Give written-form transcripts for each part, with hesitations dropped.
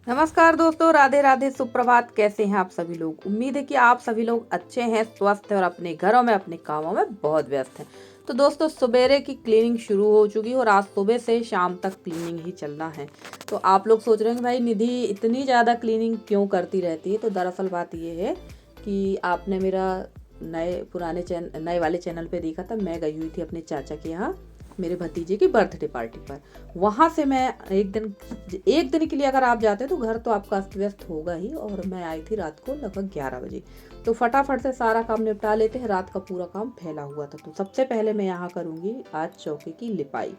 नमस्कार दोस्तों, राधे राधे, सुप्रभात। कैसे हैं आप सभी लोग? उम्मीद है कि आप सभी लोग अच्छे हैं, स्वस्थ हैं और अपने घरों में अपने कामों में बहुत व्यस्त हैं। तो दोस्तों, सवेरे की क्लीनिंग शुरू हो चुकी है और आज सुबह से शाम तक क्लीनिंग ही चलना है। तो आप लोग सोच रहे हैं कि भाई निधि इतनी ज़्यादा क्लीनिंग क्यों करती रहती है? तो दरअसल बात ये है कि आपने मेरा नए वाले चैनल पे देखा था। मैं गई हुई थी अपने चाचा के यहाँ मेरे भतीजे की बर्थडे पार्टी पर। वहाँ से मैं एक दिन के लिए अगर आप जाते हैं तो घर तो आपका अस्त व्यस्त होगा ही। और मैं आई थी रात को लगभग 11 बजे। तो फटाफट से सारा काम निपटा लेते हैं, रात का पूरा काम फैला हुआ था। तो सबसे पहले मैं यहाँ करूँगी आज चौके की लिपाई,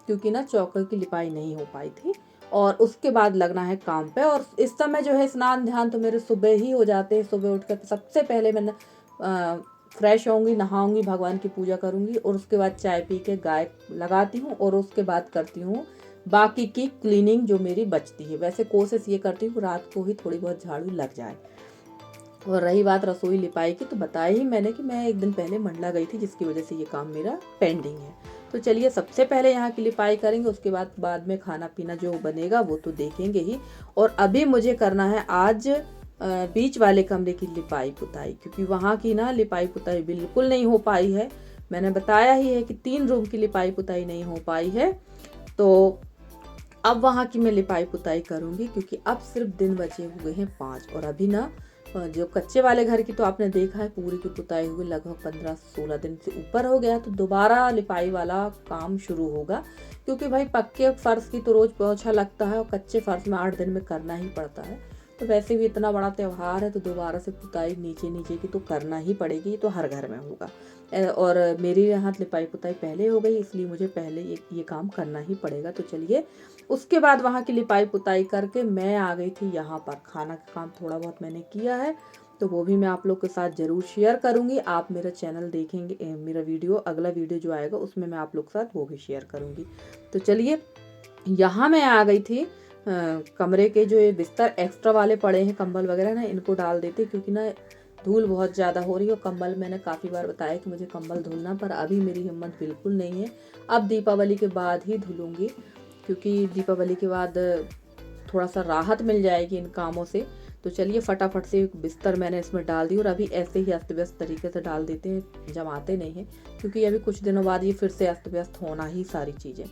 क्योंकि ना चौके की लिपाई नहीं हो पाई थी। और उसके बाद लगना है काम पे। और इस समय जो है स्नान ध्यान तो मेरे सुबह ही हो जाते हैं। सुबह उठकर सबसे पहले मैंने फ्रेश होंगी, नहाऊंगी, भगवान की पूजा करूंगी और उसके बाद चाय पी के गाय लगाती हूँ और उसके बाद करती हूँ बाकी की क्लीनिंग जो मेरी बचती है। वैसे कोशिश ये करती हूँ रात को ही थोड़ी बहुत झाड़ू लग जाए। और रही बात रसोई लिपाई की, तो बताया ही मैंने कि मैं एक दिन पहले मंडला गई थी, जिसकी वजह से ये काम मेरा पेंडिंग है। तो चलिए सबसे पहले यहाँ की लिपाई करेंगे, उसके बाद में खाना पीना जो बनेगा वो तो देखेंगे ही। और अभी मुझे करना है आज बीच वाले कमरे की लिपाई पुताई, क्योंकि वहाँ की ना लिपाई पुताई बिल्कुल नहीं हो पाई है। मैंने बताया ही है कि 3 रूम की लिपाई पुताई नहीं हो पाई है। तो अब वहाँ की मैं लिपाई पुताई करूँगी, क्योंकि अब सिर्फ दिन बचे हुए हैं 5। और अभी ना जो कच्चे वाले घर की तो आपने देखा है पूरी की पुताई हुई लगभग 15-16 दिन से ऊपर हो गया। तो दोबारा लिपाई वाला काम शुरू होगा, क्योंकि भाई पक्के फर्श की तो रोज पोछा लगता है और कच्चे फर्श में 8 दिन में करना ही पड़ता है। तो वैसे भी इतना बड़ा त्यौहार है तो दोबारा से पुताई नीचे नीचे की तो करना ही पड़ेगी, तो हर घर में होगा। और मेरी यहाँ लिपाई पुताई पहले हो गई, इसलिए मुझे पहले ये काम करना ही पड़ेगा। तो चलिए उसके बाद वहाँ की लिपाई पुताई करके मैं आ गई थी यहाँ पर। खाना का काम थोड़ा बहुत मैंने किया है, तो वो भी मैं आप लोग के साथ ज़रूर शेयर करूँगी। आप मेरा चैनल देखेंगे, मेरा वीडियो अगला वीडियो जो आएगा उसमें मैं आप लोग के साथ वो भी शेयर करूँगी। तो चलिए यहाँ मैं आ गई थी। कमरे के जो ये बिस्तर एक्स्ट्रा वाले पड़े हैं, कंबल वगैरह ना, इनको डाल देते, क्योंकि ना धूल बहुत ज़्यादा हो रही है। और कंबल मैंने काफ़ी बार बताया कि मुझे कंबल धुलना, पर अभी मेरी हिम्मत बिल्कुल नहीं है। अब दीपावली के बाद ही धुलूँगी, क्योंकि दीपावली के बाद थोड़ा सा राहत मिल जाएगी इन कामों से। तो चलिए फटाफट से बिस्तर मैंने इसमें डाल दी। और अभी ऐसे ही अस्त व्यस्त तरीके से डाल देते हैं, जमाते नहीं हैं, क्योंकि अभी कुछ दिनों बाद ये फिर से अस्त व्यस्त होना ही सारी चीज़ें।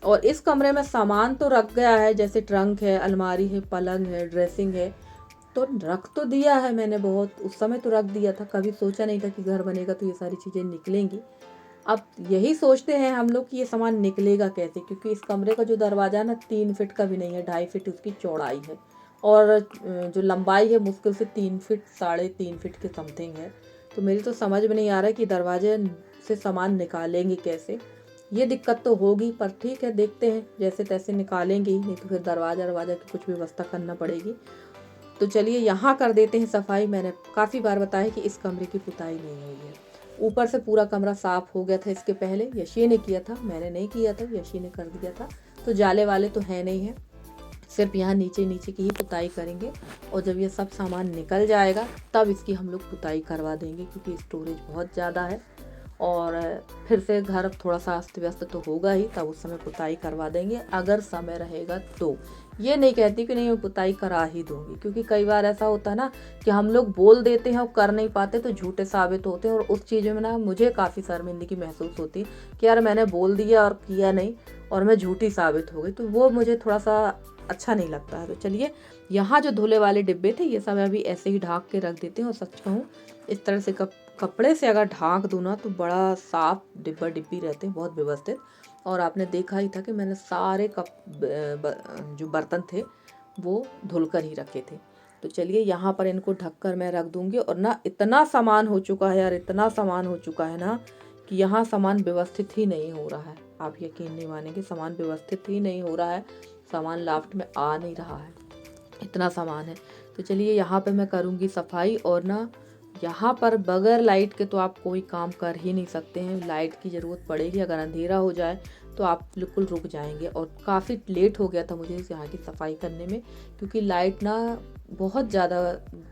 और इस कमरे में सामान तो रख गया है, जैसे ट्रंक है, अलमारी है, पलंग है, ड्रेसिंग है। तो रख तो दिया है मैंने, बहुत उस समय तो रख दिया था। कभी सोचा नहीं था कि घर बनेगा तो ये सारी चीज़ें निकलेंगी। अब यही सोचते हैं हम लोग कि ये सामान निकलेगा कैसे, क्योंकि इस कमरे का जो दरवाज़ा है ना 3 फीट का भी नहीं है, 2.5 फीट उसकी चौड़ाई है। और जो लंबाई है मुश्किल से 3 फीट, 3.5 फीट के समथिंग है। तो मेरी तो समझ में नहीं आ रहा है कि दरवाजे से सामान निकालेंगे कैसे। ये दिक्कत तो होगी, पर ठीक है, देखते हैं, जैसे तैसे निकालेंगे ही, नहीं तो फिर दरवाज़ा की कुछ व्यवस्था करना पड़ेगी। तो चलिए यहाँ कर देते हैं सफाई। मैंने काफ़ी बार बताया कि इस कमरे की पुताई नहीं हुई है। ऊपर से पूरा कमरा साफ हो गया था इसके पहले, यशी ने किया था, मैंने नहीं किया था, यशी ने कर दिया था। तो जाले वाले तो है नहीं है, सिर्फ यहाँ नीचे नीचे की ही पुताई करेंगे। और जब ये सब सामान निकल जाएगा तब इसकी हम लोग पुताई करवा देंगे, क्योंकि स्टोरेज बहुत ज़्यादा है। और फिर से घर थोड़ा सा अस्त व्यस्त तो होगा ही, तब उस समय पुताई करवा देंगे अगर समय रहेगा तो। ये नहीं कहती कि नहीं मैं पुताई करा ही दूंगी, क्योंकि कई बार ऐसा होता है ना कि हम लोग बोल देते हैं और कर नहीं पाते, तो झूठे साबित होते हैं। और उस चीज़ में ना मुझे काफ़ी शर्मिंदगी महसूस होती है कि यार मैंने बोल दिया और किया नहीं, और मैं झूठी साबित हो गई। तो वो मुझे थोड़ा सा अच्छा नहीं लगता है। तो चलिए यहाँ जो धुले वाले डिब्बे थे ये सब अभी ऐसे ही ढाक के रख देते हैं। और सच कहूँ, इस तरह से कपड़े से अगर ढाक दूँ ना तो बड़ा साफ डिब्बा डिब्बी रहते हैं, बहुत व्यवस्थित। और आपने देखा ही था कि मैंने सारे जो बर्तन थे वो धुलकर ही रखे थे। तो चलिए यहाँ पर इनको ढककर मैं रख दूंगी। और ना इतना सामान हो चुका है यार, इतना सामान हो चुका है ना कि यहाँ सामान व्यवस्थित ही नहीं हो रहा है। आप यकीन नहीं मानेंगे, सामान व्यवस्थित ही नहीं हो रहा है, सामान लाफ्ट में आ नहीं रहा है, इतना सामान है। तो चलिए यहाँ पे मैं करूँगी सफाई। और ना यहाँ पर बगैर लाइट के तो आप कोई काम कर ही नहीं सकते हैं, लाइट की ज़रूरत पड़ेगी। अगर अंधेरा हो जाए तो आप बिल्कुल रुक जाएंगे। और काफ़ी लेट हो गया था मुझे इस यहाँ की सफाई करने में, क्योंकि लाइट ना बहुत ज़्यादा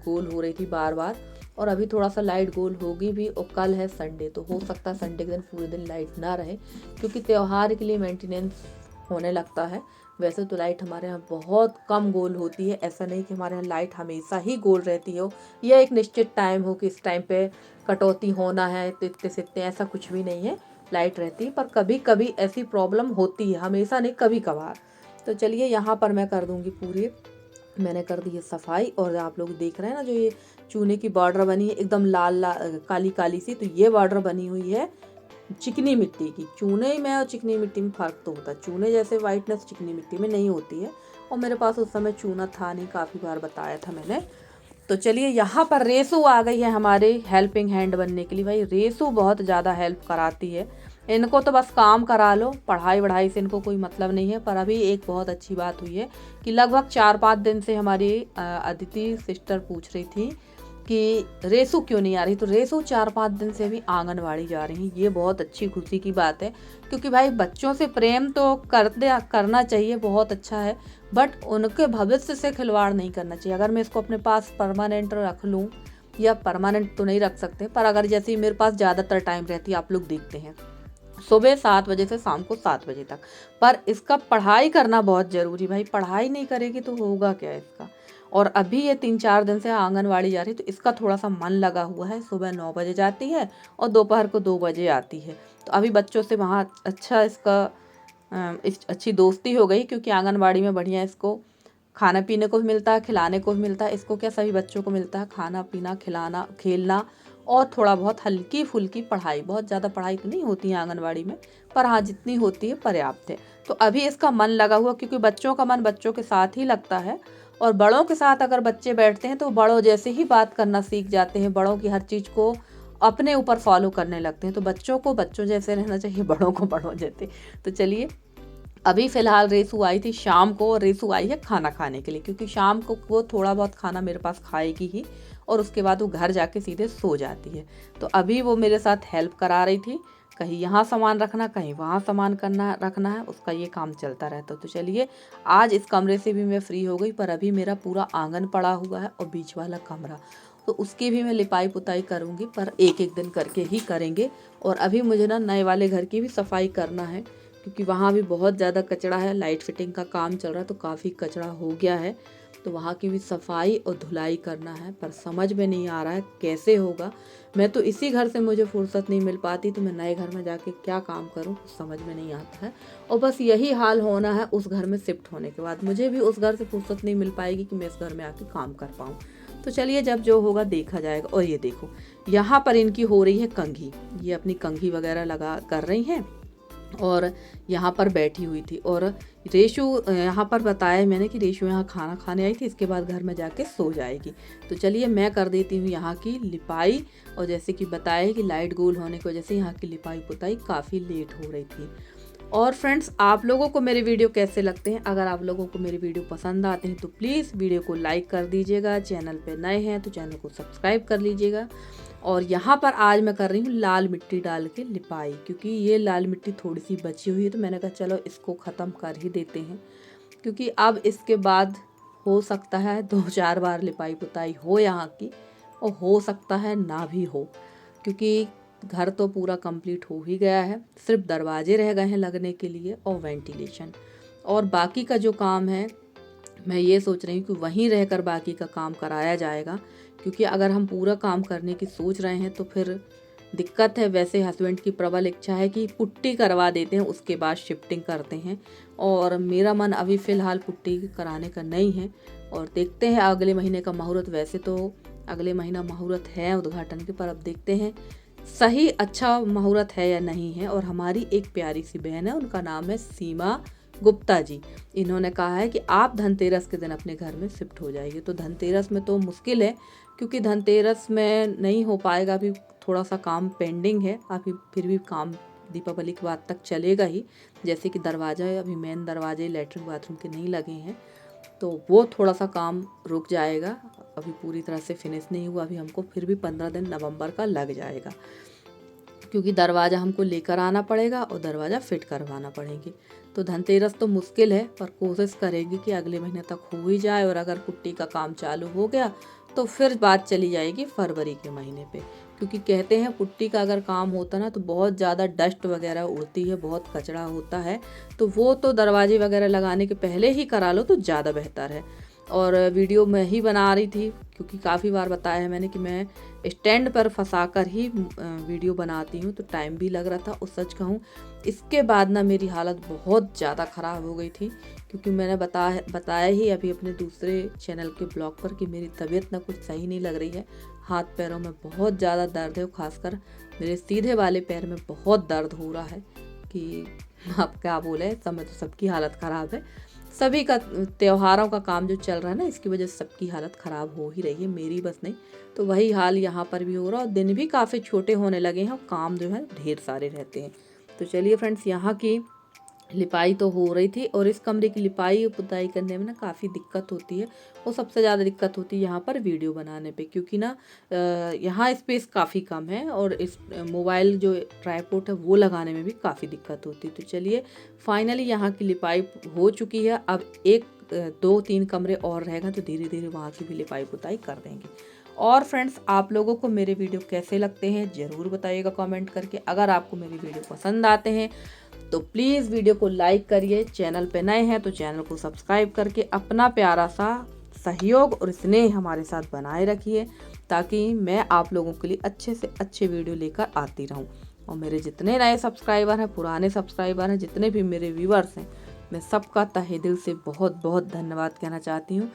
गोल हो रही थी बार बार। और अभी थोड़ा सा लाइट गोल होगी भी। और कल है संडे, तो हो सकता है संडे के दिन पूरे दिन लाइट ना रहे, क्योंकि त्यौहार के लिए मेंटेनेंस होने लगता है। वैसे तो लाइट हमारे यहाँ बहुत कम गोल होती है, ऐसा नहीं कि हमारे यहाँ लाइट हमेशा ही गोल रहती हो या एक निश्चित टाइम हो कि इस टाइम पे कटौती होना है तो इतने से इतने, ऐसा कुछ भी नहीं है। लाइट रहती है पर कभी कभी ऐसी प्रॉब्लम होती है, हमेशा नहीं, कभी कभार। तो चलिए यहाँ पर मैं कर दूँगी पूरी, मैंने कर दी है सफाई। और आप लोग देख रहे हैं ना जो ये चूने की बॉर्डर बनी है एकदम लाल लाल काली काली सी, तो ये बॉर्डर बनी हुई है चिकनी मिट्टी की। चूने में और चिकनी मिट्टी में फ़र्क तो होता है, चूने जैसे वाइटनेस चिकनी मिट्टी में नहीं होती है। और मेरे पास उस समय चूना था नहीं, काफ़ी बार बताया था मैंने। तो चलिए यहाँ पर रेसू आ गई है हमारे हेल्पिंग हैंड बनने के लिए। भाई रेसू बहुत ज़्यादा हेल्प कराती है, इनको तो बस काम करा लो, पढ़ाई वढ़ाई से इनको कोई मतलब नहीं है। पर अभी एक बहुत अच्छी बात हुई है कि लगभग 4-5 दिन से हमारी अदिति सिस्टर पूछ रही थी कि रेसू क्यों नहीं आ रही, तो रेसू 4-5 दिन से भी आंगनवाड़ी जा रही हैं। ये बहुत अच्छी खुशी की बात है, क्योंकि भाई बच्चों से प्रेम तो करना चाहिए, बहुत अच्छा है, बट उनके भविष्य से खिलवाड़ नहीं करना चाहिए। अगर मैं इसको अपने पास परमानेंट रख लूँ, या परमानेंट तो नहीं रख सकते, पर अगर जैसे मेरे पास ज़्यादातर टाइम रहती है, आप लोग देखते हैं सुबह 7 बजे से शाम को 7 बजे तक, पर इसका पढ़ाई करना बहुत ज़रूरी। भाई पढ़ाई नहीं करेगी तो होगा क्या इसका। और अभी ये 3-4 दिन से आंगनवाड़ी जा रही है, तो इसका थोड़ा सा मन लगा हुआ है। सुबह 9 बजे जाती है और दोपहर को 2 बजे आती है। तो अभी बच्चों से वहाँ अच्छा इसका अच्छी दोस्ती हो गई, क्योंकि आंगनवाड़ी में बढ़िया इसको खाना पीने को भी मिलता है, खिलाने को भी मिलता है। इसको क्या, सभी बच्चों को मिलता है खाना पीना, खिलाना, खेलना और थोड़ा बहुत हल्की फुल्की पढ़ाई। बहुत ज़्यादा पढ़ाई तो नहीं होती है आंगनवाड़ी में, पर हाँ जितनी होती है पर्याप्त है। तो अभी इसका मन लगा हुआ, क्योंकि बच्चों का मन बच्चों के साथ ही लगता है। और बड़ों के साथ अगर बच्चे बैठते हैं तो बड़ों जैसे ही बात करना सीख जाते हैं, बड़ों की हर चीज़ को अपने ऊपर फॉलो करने लगते हैं। तो बच्चों को बच्चों जैसे रहना चाहिए, बड़ों को बड़ों जैसे। तो चलिए अभी फ़िलहाल रेसू आई थी शाम को, और रेसू आई है खाना खाने के लिए, क्योंकि शाम को वो थोड़ा बहुत खाना मेरे पास खाएगी ही, और उसके बाद वो घर जाके सीधे सो जाती है। तो अभी वो मेरे साथ हेल्प करा रही थी, कहीं यहाँ सामान रखना, कहीं वहाँ सामान करना रखना है, उसका ये काम चलता रहता। तो चलिए आज इस कमरे से भी मैं फ्री हो गई, पर अभी मेरा पूरा आंगन पड़ा हुआ है और बीच वाला कमरा, तो उसकी भी मैं लिपाई पुताई करूँगी, पर एक एक दिन करके ही करेंगे। और अभी मुझे ना नए वाले घर की भी सफाई करना है, क्योंकि वहाँ भी बहुत ज़्यादा कचरा है। लाइट फिटिंग का काम चल रहा है तो काफ़ी कचरा हो गया है, तो वहाँ की भी सफाई और धुलाई करना है। पर समझ में नहीं आ रहा है कैसे होगा। मैं तो इसी घर से मुझे फुर्सत नहीं मिल पाती, तो मैं नए घर में जाके क्या काम करूँ समझ में नहीं आता है। और बस यही हाल होना है उस घर में शिफ्ट होने के बाद, मुझे भी उस घर से फुर्सत नहीं मिल पाएगी कि मैं इस घर में आके काम कर पाऊँ। तो चलिए जब जो होगा देखा जाएगा। और ये देखो यहाँ पर इनकी हो रही है कंघी, ये अपनी कंघी वगैरह लगा कर रही हैं, और यहाँ पर बैठी हुई थी। और रेशु यहाँ पर बताया मैंने कि रेशु यहाँ खाना खाने आई थी, इसके बाद घर में जाके सो जाएगी। तो चलिए मैं कर देती हूँ यहाँ की लिपाई। और जैसे कि बताया कि लाइट गोल होने की वजह से यहाँ की लिपाई पुताई काफ़ी लेट हो रही थी। और फ्रेंड्स आप लोगों को मेरे वीडियो कैसे लगते हैं, अगर आप लोगों को मेरे वीडियो पसंद आते हैं तो प्लीज़ वीडियो को लाइक कर दीजिएगा, चैनल पे नए हैं तो चैनल को सब्सक्राइब कर लीजिएगा। और यहाँ पर आज मैं कर रही हूँ लाल मिट्टी डाल के लिपाई, क्योंकि ये लाल मिट्टी थोड़ी सी बची हुई है, तो मैंने कहा चलो इसको ख़त्म कर ही देते हैं, क्योंकि अब इसके बाद हो सकता है 2-4 बार लिपाई पुताई हो यहाँ की, और हो सकता है ना भी हो, क्योंकि घर तो पूरा कंप्लीट हो ही गया है। सिर्फ दरवाजे रह गए हैं लगने के लिए और वेंटिलेशन, और बाकी का जो काम है मैं ये सोच रही हूँ कि वहीं रहकर बाकी का काम कराया जाएगा, क्योंकि अगर हम पूरा काम करने की सोच रहे हैं तो फिर दिक्कत है। वैसे हस्बैंड की प्रबल इच्छा है कि पुट्टी करवा देते हैं, उसके बाद शिफ्टिंग करते हैं, और मेरा मन अभी फ़िलहाल पुट्टी कराने का नहीं है। और देखते हैं अगले महीने का मुहूर्त, वैसे तो अगले महीना मुहूर्त है उद्घाटन के, पर अब देखते हैं सही अच्छा मुहूर्त है या नहीं है। और हमारी एक प्यारी सी बहन है, उनका नाम है सीमा गुप्ता जी, इन्होंने कहा है कि आप धनतेरस के दिन अपने घर में शिफ्ट हो जाइए। तो धनतेरस में तो मुश्किल है, क्योंकि धनतेरस में नहीं हो पाएगा, अभी थोड़ा सा काम पेंडिंग है, अभी फिर भी काम दीपावली के बाद तक चलेगा ही। जैसे कि दरवाज़ा है, अभी मेन दरवाजे लैट्रिन बाथरूम के नहीं लगे हैं, तो वो थोड़ा सा काम रुक जाएगा, अभी पूरी तरह से फिनिश नहीं हुआ। अभी हमको फिर भी 15 दिन नवंबर का लग जाएगा, क्योंकि दरवाज़ा हमको लेकर आना पड़ेगा और दरवाज़ा फिट करवाना पड़ेंगे। तो धनतेरस तो मुश्किल है, पर कोशिश करेंगे कि अगले महीने तक हो ही जाए। और अगर पुट्टी का काम चालू हो गया तो फिर बात चली जाएगी फरवरी के महीने पे, क्योंकि कहते हैं पुट्टी का अगर काम होता ना तो बहुत ज़्यादा डस्ट वगैरह उड़ती है, बहुत कचरा होता है, तो वो तो दरवाजे वगैरह लगाने के पहले ही करा लो तो ज़्यादा बेहतर है। और वीडियो मैं ही बना रही थी, क्योंकि काफ़ी बार बताया है मैंने कि मैं स्टैंड पर फंसा कर ही वीडियो बनाती हूँ, तो टाइम भी लग रहा था। और सच कहूँ इसके बाद ना मेरी हालत बहुत ज़्यादा ख़राब हो गई थी, क्योंकि मैंने बताया ही अभी अपने दूसरे चैनल के ब्लॉग पर कि मेरी तबीयत ना कुछ सही नहीं लग रही है। हाथ पैरों में बहुत ज़्यादा दर्द है, खासकर मेरे सीधे वाले पैर में बहुत दर्द हो रहा है कि आप क्या बोले। समय तो सबकी हालत ख़राब है, सभी का त्योहारों का काम जो चल रहा है ना, इसकी वजह से सबकी हालत ख़राब हो ही रही है, मेरी बस नहीं। तो वही हाल यहाँ पर भी हो रहा है, और दिन भी काफ़ी छोटे होने लगे हैं और काम जो है ढेर सारे रहते हैं। तो चलिए फ्रेंड्स, यहाँ की लिपाई तो हो रही थी, और इस कमरे की लिपाई और पुताई करने में ना काफ़ी दिक्कत होती है। और सबसे ज़्यादा दिक्कत होती है यहाँ पर वीडियो बनाने पे, क्योंकि ना यहाँ स्पेस काफ़ी कम है, और इस मोबाइल जो ट्राइपॉड है वो लगाने में भी काफ़ी दिक्कत होती है। तो चलिए फाइनली यहाँ की लिपाई हो चुकी है। अब 1-2-3 कमरे और रहेगा, तो धीरे धीरे वहाँ की भी लिपाई पुताई कर देंगे। और फ्रेंड्स, आप लोगों को मेरे वीडियो कैसे लगते हैं ज़रूर बताइएगा कमेंट करके। अगर आपको मेरी वीडियो पसंद आते हैं तो प्लीज़ वीडियो को लाइक करिए, चैनल पे नए हैं तो चैनल को सब्सक्राइब करके अपना प्यारा सा सहयोग और स्नेह हमारे साथ बनाए रखिए, ताकि मैं आप लोगों के लिए अच्छे से अच्छे वीडियो लेकर आती रहूं। और मेरे जितने नए सब्सक्राइबर हैं, पुराने सब्सक्राइबर हैं, जितने भी मेरे व्यूअर्स हैं, मैं सबका तहे दिल से बहुत बहुत धन्यवाद कहना चाहती हूँ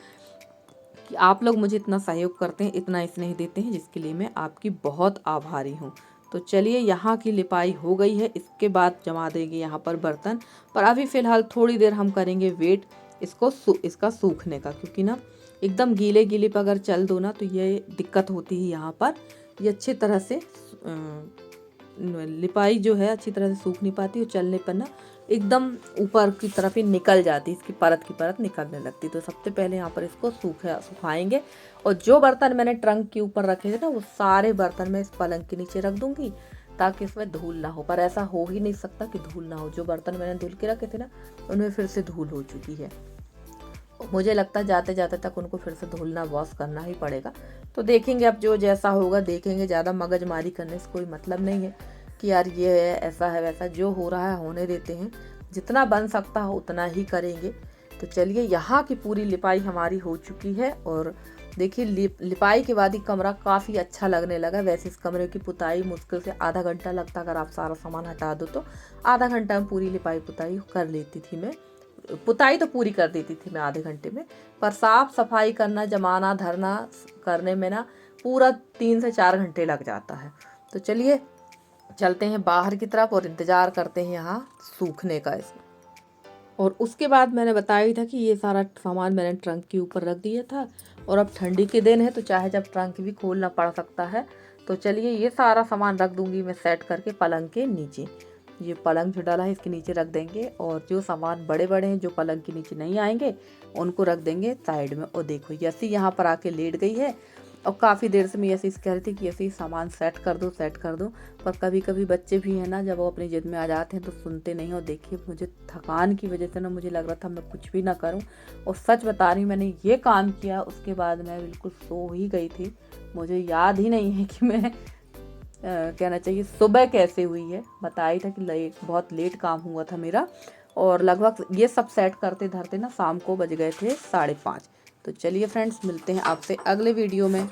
कि आप लोग मुझे इतना सहयोग करते हैं, इतना स्नेह देते हैं, जिसके लिए मैं आपकी बहुत आभारी हूँ। तो चलिए, यहाँ की लिपाई हो गई है, इसके बाद जमा देंगे यहाँ पर बर्तन। पर अभी फ़िलहाल थोड़ी देर हम करेंगे वेट इसका सूखने का, क्योंकि ना एकदम गीले गीले पर अगर चल दो ना तो ये दिक्कत होती है। यहाँ पर ये अच्छी तरह से लिपाई जो है अच्छी तरह से सूख नहीं पाती, और चलने पर ना एकदम ऊपर की तरफ ही निकल जाती, इसकी परत की परत निकलने लगती। तो सबसे पहले यहाँ पर इसको सुखाएंगे, और जो बर्तन मैंने ट्रंक के ऊपर रखे थे ना, वो सारे बर्तन मैं इस पलंग के नीचे रख दूंगी, ताकि इसमें धूल ना हो। पर ऐसा हो ही नहीं सकता कि धूल ना हो, जो बर्तन मैंने धुल के रखे थे ना, उनमें फिर से धूल हो चुकी है। मुझे लगता है जाते जाते तक उनको फिर से धुलना वॉश करना ही पड़ेगा। तो देखेंगे, अब जो जैसा होगा देखेंगे। ज़्यादा मगजमारी करने से कोई मतलब नहीं है कि यार ये है, ऐसा है, वैसा। जो हो रहा है होने देते हैं, जितना बन सकता हो उतना ही करेंगे। तो चलिए, यहाँ की पूरी लिपाई हमारी हो चुकी है, और देखिए लिपाई के बाद ही कमरा काफ़ी अच्छा लगने लगा। वैसे इस कमरे की पुताई मुश्किल से आधा घंटा लगता, अगर आप सारा सामान हटा दो तो आधा घंटा में पूरी लिपाई पुताई कर लेती थी मैं। पुताई तो पूरी कर देती थी मैं आधे घंटे में, पर साफ सफाई करना, जमाना धरना करने में ना पूरा 3 से 4 घंटे लग जाता है। तो चलिए चलते हैं बाहर की तरफ और इंतज़ार करते हैं यहाँ सूखने का इसमें। और उसके बाद मैंने बताया ही था कि ये सारा सामान मैंने ट्रंक के ऊपर रख दिया था, और अब ठंडी के दिन है तो चाहे जब ट्रंक भी खोलना पड़ सकता है। तो चलिए, ये सारा सामान रख दूंगी मैं सेट करके पलंग के नीचे। ये पलंग जो डाला है इसके नीचे रख देंगे, और जो सामान बड़े बड़े हैं जो पलंग के नीचे नहीं आएंगे उनको रख देंगे साइड में। और देखो यसी यहाँ पर आके लेट गई है, और काफ़ी देर से मैं यसी कह रही थी कि यसी सामान सेट कर दो, सेट कर दो। पर कभी कभी बच्चे भी हैं ना, जब वो अपनी जिद में आ जाते हैं तो सुनते नहीं। और देखिए, मुझे थकान की वजह से ना मुझे लग रहा था मैं कुछ भी ना करूं, और सच बता रही हूँ, मैंने ये काम किया उसके बाद मैं बिल्कुल सो ही गई थी। मुझे याद ही नहीं है कि मैं कहना चाहिए सुबह कैसे हुई है। बताया था कि बहुत लेट काम हुआ था मेरा, और लगभग ये सब सेट करते धरते ना शाम को बज गए थे 5:30। तो चलिए फ्रेंड्स, मिलते हैं आपसे अगले वीडियो में।